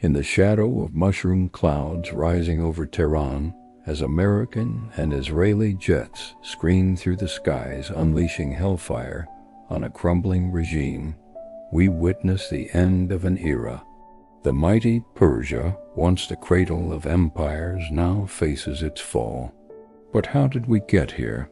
In the shadow of mushroom clouds rising over Tehran, as American and Israeli jets scream through the skies unleashing hellfire on a crumbling regime, we witness the end of an era. The mighty Persia, once the cradle of empires, now faces its fall. But how did we get here?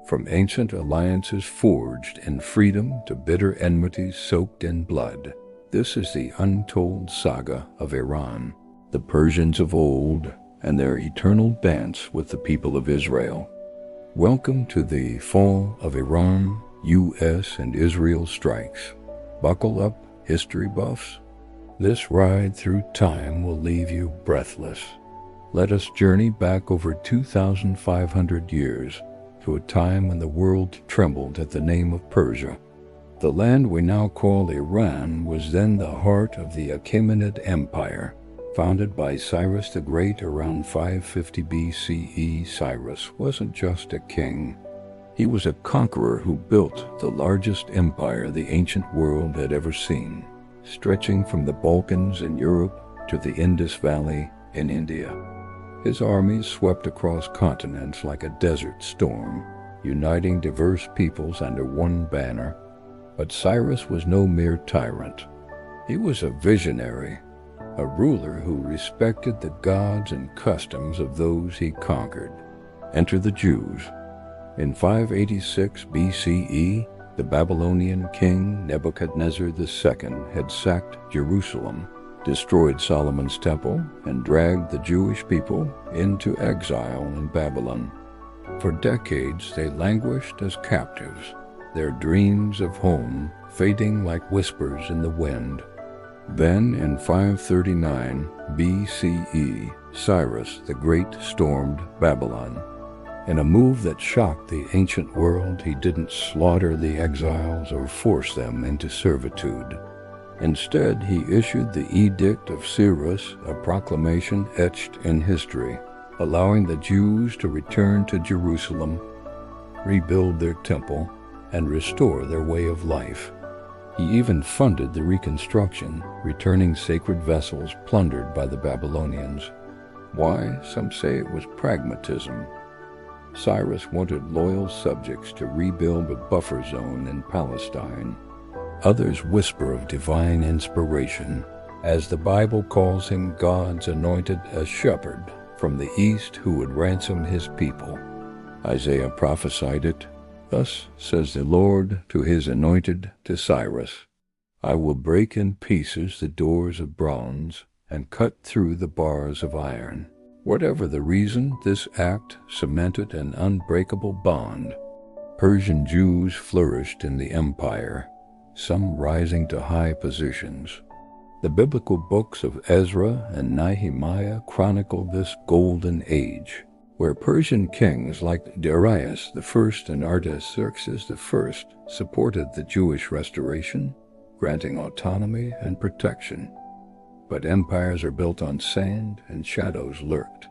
From ancient alliances forged in freedom to bitter enmities soaked in blood, this is the untold saga of Iran, the Persians of old, and their eternal dance with the people of Israel. Welcome to the fall of Iran, U.S. and Israel strikes. Buckle up, history buffs. This ride through time will leave you breathless. Let us journey back over 2,500 years to a time when the world trembled at the name of Persia. The land we now call Iran was then the heart of the Achaemenid Empire, founded by Cyrus the Great around 550 BCE. Cyrus wasn't just a king. He was a conqueror who built the largest empire the ancient world had ever seen, stretching from the Balkans in Europe to the Indus Valley in India. His armies swept across continents like a desert storm, uniting diverse peoples under one banner. But Cyrus was no mere tyrant. He was a visionary, a ruler who respected the gods and customs of those he conquered. Enter the Jews. In 586 BCE, the Babylonian king Nebuchadnezzar II had sacked Jerusalem, destroyed Solomon's temple, and dragged the Jewish people into exile in Babylon. For decades they languished as captives, their dreams of home fading like whispers in the wind. Then in 539 BCE, Cyrus the Great stormed Babylon. In a move that shocked the ancient world, he didn't slaughter the exiles or force them into servitude. Instead, he issued the Edict of Cyrus, a proclamation etched in history, allowing the Jews to return to Jerusalem, rebuild their temple, and restore their way of life. He even funded the reconstruction, returning sacred vessels plundered by the Babylonians. Why? Some say it was pragmatism. Cyrus wanted loyal subjects to rebuild a buffer zone in Palestine. Others whisper of divine inspiration, as the Bible calls him God's anointed a shepherd from the east who would ransom his people. Isaiah prophesied it. Thus says the Lord to his anointed, to Cyrus, I will break in pieces the doors of bronze and cut through the bars of iron. Whatever the reason, this act cemented an unbreakable bond. Persian Jews flourished in the empire, some rising to high positions. The biblical books of Ezra and Nehemiah chronicle this golden age, where Persian kings like Darius I and Artaxerxes I supported the Jewish restoration, granting autonomy and protection. But empires are built on sand, and shadows lurked.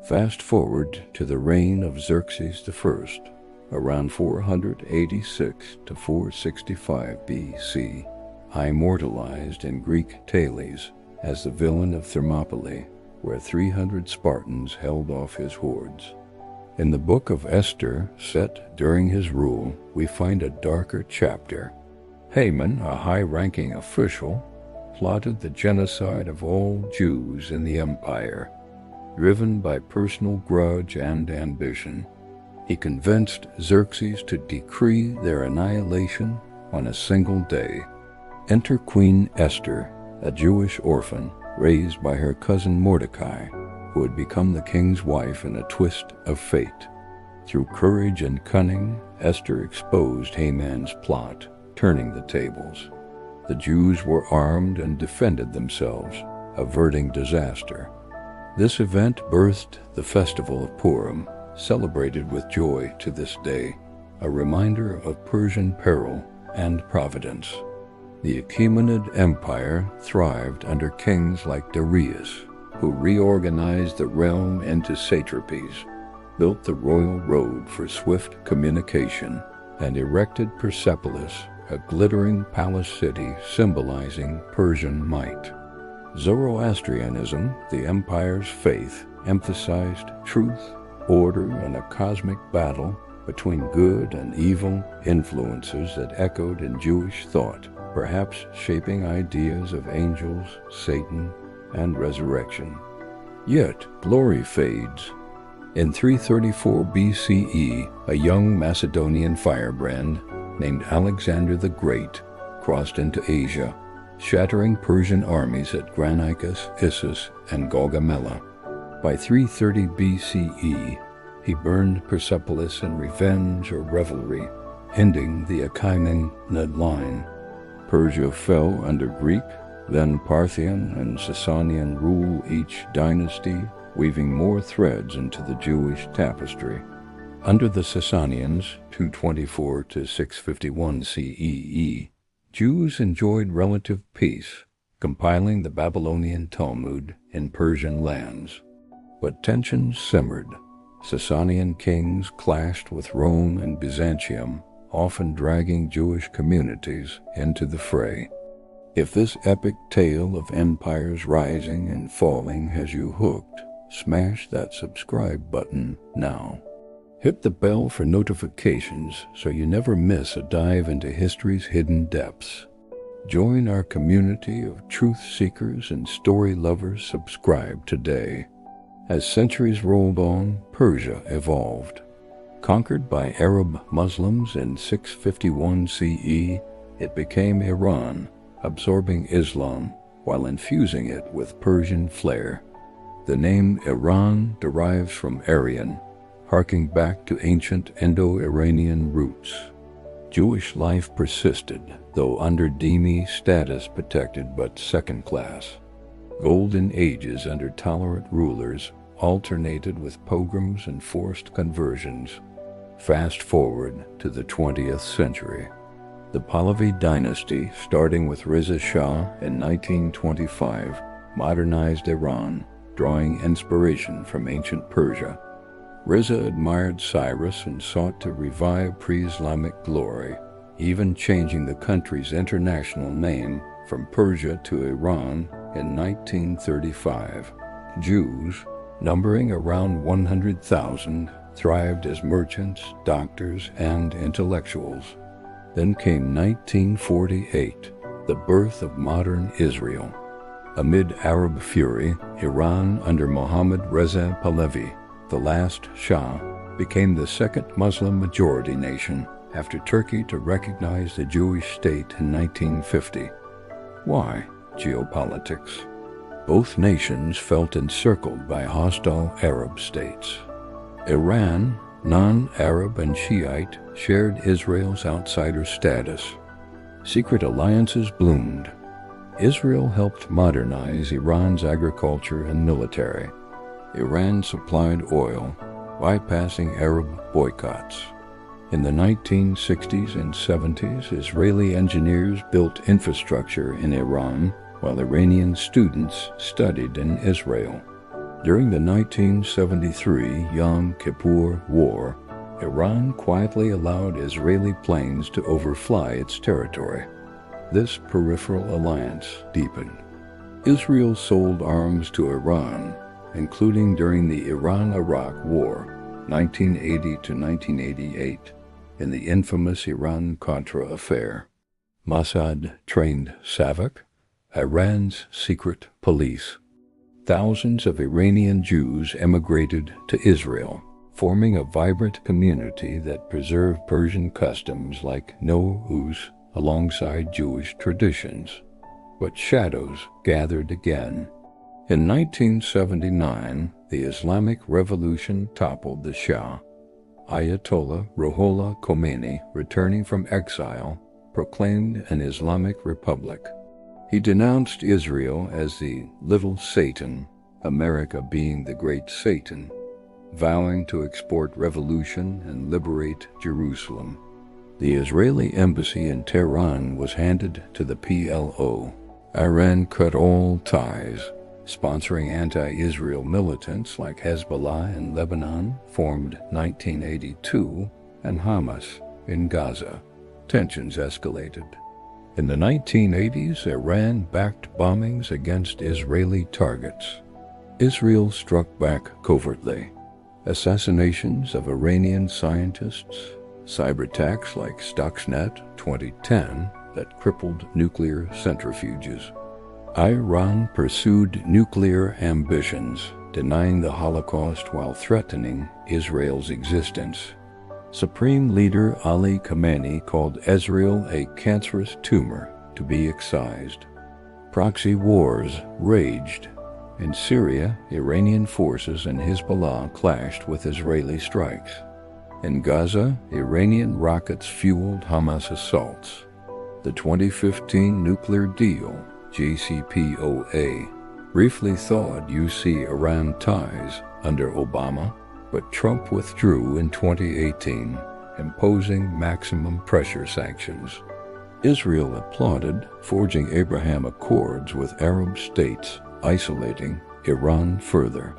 Fast forward to the reign of Xerxes I, around 486 to 465 BC, immortalized in Greek tales as the villain of Thermopylae, where 300 Spartans held off his hordes. In the book of Esther, set during his rule, we find a darker chapter. Haman, a high-ranking official, plotted the genocide of all Jews in the empire. Driven by personal grudge and ambition, he convinced Xerxes to decree their annihilation on a single day. Enter Queen Esther, a Jewish orphan raised by her cousin Mordecai, who had become the king's wife in a twist of fate. Through courage and cunning, Esther exposed Haman's plot, turning the tables. The Jews were armed and defended themselves, averting disaster. This event birthed the festival of Purim, celebrated with joy to this day, a reminder of Persian peril and providence. The Achaemenid Empire thrived under kings like Darius, who reorganized the realm into satrapies, built the royal road for swift communication, and erected Persepolis, a glittering palace city symbolizing Persian might. Zoroastrianism, the empire's faith, emphasized truth, order, and a cosmic battle between good and evil influences that echoed in Jewish thought, perhaps shaping ideas of angels, Satan, and resurrection. Yet, glory fades. In 334 BCE, a young Macedonian firebrand named Alexander the Great crossed into Asia, shattering Persian armies at Granicus, Issus, and Gaugamela. By 330 BCE, he burned Persepolis in revenge or revelry, ending the Achaemenid line. Persia fell under Greek, then Parthian and Sasanian rule, each dynasty weaving more threads into the Jewish tapestry. Under the Sasanians, 224 to 651 CEE, Jews enjoyed relative peace, compiling the Babylonian Talmud in Persian lands. But tensions simmered. Sasanian kings clashed with Rome and Byzantium, often dragging Jewish communities into the fray. If this epic tale of empires rising and falling has you hooked, smash that subscribe button now. Hit the bell for notifications so you never miss a dive into history's hidden depths. Join our community of truth seekers and story lovers. Subscribe today. As centuries rolled on, Persia evolved. Conquered by Arab Muslims in 651 CE, it became Iran, absorbing Islam while infusing it with Persian flair. The name Iran derives from Aryan, harking back to ancient Indo-Iranian roots. Jewish life persisted, though under dhimmi status protected but second class. Golden ages under tolerant rulers alternated with pogroms and forced conversions. Fast forward to the 20th century. The Pahlavi dynasty, starting with Reza Shah in 1925, modernized Iran, drawing inspiration from ancient Persia. Reza admired Cyrus and sought to revive pre-Islamic glory, even changing the country's international name from Persia to Iran in 1935. Jews, numbering around 100,000, thrived as merchants, doctors, and intellectuals. Then came 1948, the birth of modern Israel. Amid Arab fury, Iran under Mohammad Reza Pahlavi, the last Shah, became the second Muslim-majority nation after Turkey to recognize the Jewish state in 1950. Why? Geopolitics. Both nations felt encircled by hostile Arab states. Iran, non-Arab and Shiite, shared Israel's outsider status. Secret alliances bloomed. Israel helped modernize Iran's agriculture and military. Iran supplied oil, bypassing Arab boycotts. In the 1960s and 70s, Israeli engineers built infrastructure in Iran, while Iranian students studied in Israel. During the 1973 Yom Kippur War, Iran quietly allowed Israeli planes to overfly its territory. This peripheral alliance deepened. Israel sold arms to Iran, including during the Iran-Iraq War, 1980 to 1988, in the infamous Iran-Contra affair. Mossad trained SAVAK, Iran's secret police. Thousands of Iranian Jews emigrated to Israel, forming a vibrant community that preserved Persian customs like Nowruz alongside Jewish traditions. But shadows gathered again. In 1979, the Islamic Revolution toppled the Shah. Ayatollah Ruhollah Khomeini, returning from exile, proclaimed an Islamic republic. He denounced Israel as the Little Satan, America being the Great Satan, vowing to export revolution and liberate Jerusalem. The Israeli embassy in Tehran was handed to the PLO. Iran cut all ties, sponsoring anti-Israel militants like Hezbollah in Lebanon, formed 1982, and Hamas in Gaza. Tensions escalated. In the 1980s, Iran backed bombings against Israeli targets. Israel struck back covertly. Assassinations of Iranian scientists, cyber attacks like Stuxnet 2010 that crippled nuclear centrifuges. Iran pursued nuclear ambitions, denying the Holocaust while threatening Israel's existence. Supreme Leader Ali Khamenei called Israel a cancerous tumor to be excised. Proxy wars raged. In Syria, Iranian forces and Hezbollah clashed with Israeli strikes. In Gaza, Iranian rockets fueled Hamas assaults. The 2015 nuclear deal, JCPOA, briefly thawed U.S.-Iran ties under Obama, but Trump withdrew in 2018, imposing maximum pressure sanctions. Israel applauded, forging Abraham Accords with Arab states, isolating Iran further.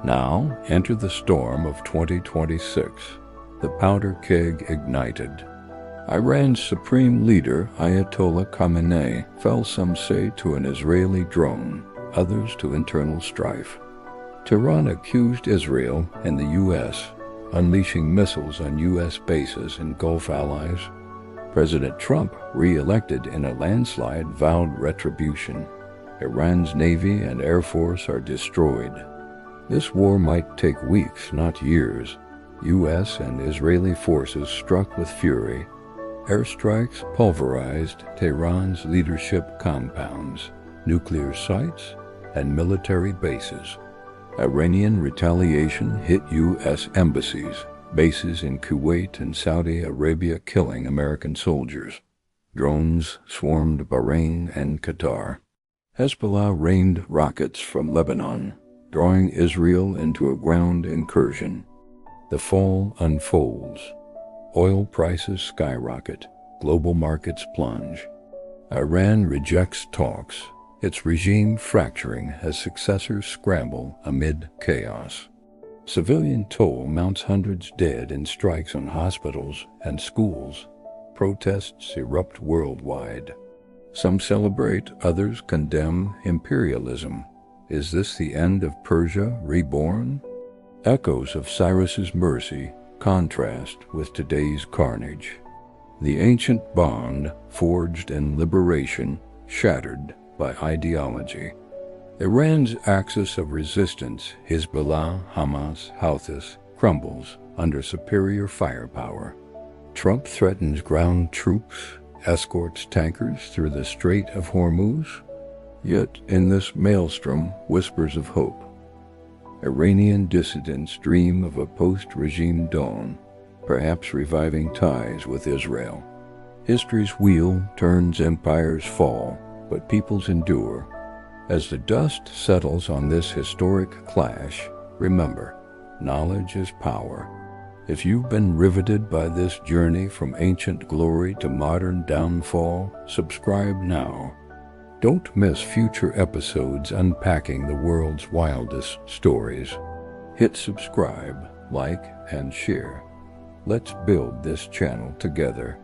Now enter the storm of 2026. The powder keg ignited. Iran's supreme leader, Ayatollah Khamenei, fell, some say, to an Israeli drone, others to internal strife. Tehran accused Israel and the U.S., unleashing missiles on U.S. bases and Gulf allies. President Trump, re-elected in a landslide, vowed retribution. Iran's Navy and Air Force are destroyed. This war might take weeks, not years. U.S. and Israeli forces struck with fury. Airstrikes pulverized Tehran's leadership compounds, nuclear sites, and military bases. Iranian retaliation hit U.S. embassies, bases in Kuwait and Saudi Arabia, killing American soldiers. Drones swarmed Bahrain and Qatar. Hezbollah rained rockets from Lebanon, drawing Israel into a ground incursion. The fall unfolds. Oil prices skyrocket. Global markets plunge. Iran rejects talks, its regime fracturing as successors scramble amid chaos. Civilian toll mounts, hundreds dead in strikes on hospitals and schools. Protests erupt worldwide. Some celebrate, others condemn imperialism. Is this the end of Persia reborn? Echoes of Cyrus's mercy contrast with today's carnage. The ancient bond, forged in liberation, shattered by ideology. Iran's axis of resistance, Hezbollah, Hamas, Houthis, crumbles under superior firepower. Trump threatens ground troops, escorts tankers through the Strait of Hormuz. Yet in this maelstrom, whispers of hope. Iranian dissidents dream of a post-regime dawn, perhaps reviving ties with Israel. History's wheel turns, empires fall, but peoples endure. As the dust settles on this historic clash, remember, knowledge is power. If you've been riveted by this journey from ancient glory to modern downfall, subscribe now. Don't miss future episodes unpacking the world's wildest stories. Hit subscribe, like, and share. Let's build this channel together.